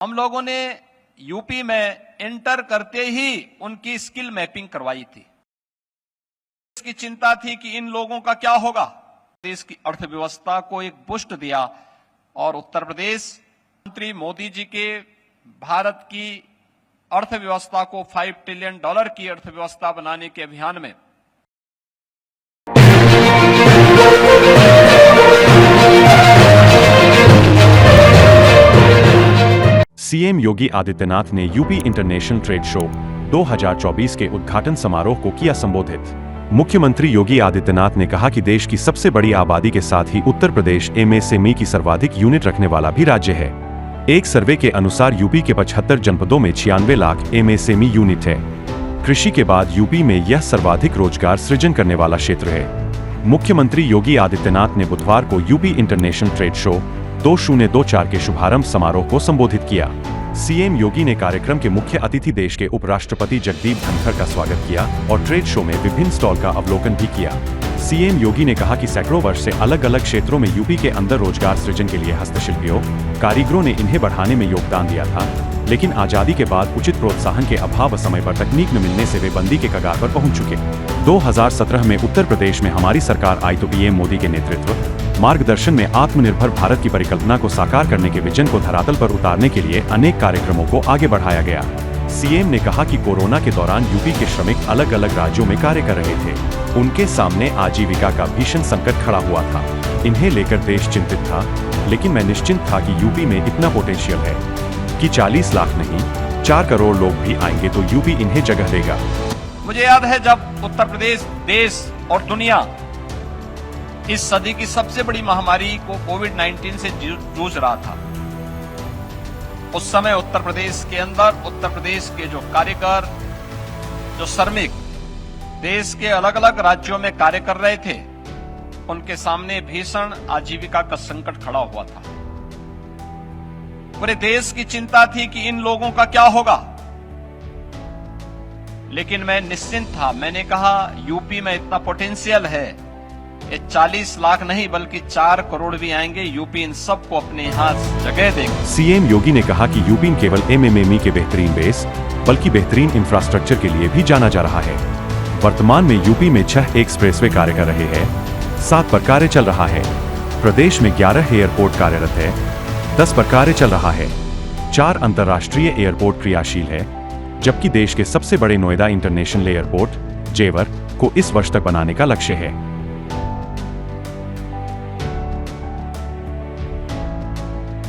हम लोगों ने यूपी में इंटर करते ही उनकी स्किल मैपिंग करवाई थी। इसकी चिंता थी कि इन लोगों का क्या होगा। देश की अर्थव्यवस्था को एक बूस्ट दिया और उत्तर प्रदेश मंत्री मोदी जी के भारत की अर्थव्यवस्था को $5 ट्रिलियन की अर्थव्यवस्था बनाने के अभियान में सीएम योगी आदित्यनाथ ने यूपी इंटरनेशनल ट्रेड शो 2024 के उद्घाटन समारोह को किया संबोधित। मुख्यमंत्री योगी आदित्यनाथ ने कहा कि देश की सबसे बड़ी आबादी के साथ ही उत्तर प्रदेश एमएसएमई की सर्वाधिक यूनिट रखने वाला भी राज्य है। एक सर्वे के अनुसार यूपी के 75 जनपदों में 96 लाख एमएसएमई यूनिट है। कृषि के बाद यूपी में यह सर्वाधिक रोजगार सृजन करने वाला क्षेत्र है। मुख्यमंत्री योगी आदित्यनाथ ने बुधवार को यूपी इंटरनेशनल ट्रेड शो 2024 के शुभारंभ समारोह को संबोधित किया। सीएम योगी ने कार्यक्रम के मुख्य अतिथि देश के उपराष्ट्रपति जगदीप धनखड़ का स्वागत किया और ट्रेड शो में विभिन्न स्टॉल का अवलोकन भी किया। सीएम योगी ने कहा कि सैकड़ों वर्ष से अलग अलग क्षेत्रों में यूपी के अंदर रोजगार सृजन के लिए हस्तशिल्पियों, कारीगरों ने इन्हें बढ़ाने में योगदान दिया था, लेकिन आजादी के बाद उचित प्रोत्साहन के अभाव व समय पर तकनीक न मिलने से वे बंदी के कगार पर पहुंच चुके। 2017 में उत्तर प्रदेश में हमारी सरकार आई तो पीएम मोदी के नेतृत्व मार्गदर्शन में आत्मनिर्भर भारत की परिकल्पना को साकार करने के विजन को धरातल पर उतारने के लिए अनेक कार्यक्रमों को आगे बढ़ाया गया। सीएम ने कहा कि कोरोना के दौरान यूपी के श्रमिक अलग अलग राज्यों में कार्य कर रहे थे। उनके सामने आजीविका का भीषण संकट खड़ा हुआ था। इन्हें लेकर देश चिंतित था, लेकिन मैं निश्चिंत था कि यूपी में इतना पोटेंशियल है कि 40 लाख नहीं 4 करोड़ लोग भी आएंगे तो यूपी इन्हें जगह देगा। मुझे याद है जब उत्तर प्रदेश देश और दुनिया इस सदी की सबसे बड़ी महामारी को कोविड-19 से जूझ रहा था, उस समय उत्तर प्रदेश के अंदर उत्तर प्रदेश के जो कारीगर, जो श्रमिक देश के अलग अलग राज्यों में कार्य कर रहे थे, उनके सामने भीषण आजीविका का संकट खड़ा हुआ था। पूरे देश की चिंता थी कि इन लोगों का क्या होगा, लेकिन मैं निश्चिंत था। मैंने कहा यूपी में इतना पोटेंशियल है, ये 40 लाख नहीं बल्कि 4 करोड़ भी आएंगे, यूपी इन सबको अपने यहाँ जगह देगा। सीएम योगी ने कहा कि यूपी केवल एमएसएमई के बेहतरीन बेस बल्कि बेहतरीन इंफ्रास्ट्रक्चर के लिए भी जाना जा रहा है। वर्तमान में यूपी में 6 एक्सप्रेसवे कार्य कर रहे हैं, 7 पर कार्य चल रहा है। प्रदेश में 11 एयरपोर्ट कार्यरत है, 10 पर कार्य चल रहा है। 4 अंतर्राष्ट्रीय एयरपोर्ट क्रियाशील है, जबकि देश के सबसे बड़े नोएडा इंटरनेशनल एयरपोर्ट जेवर को इस वर्ष तक बनाने का लक्ष्य है।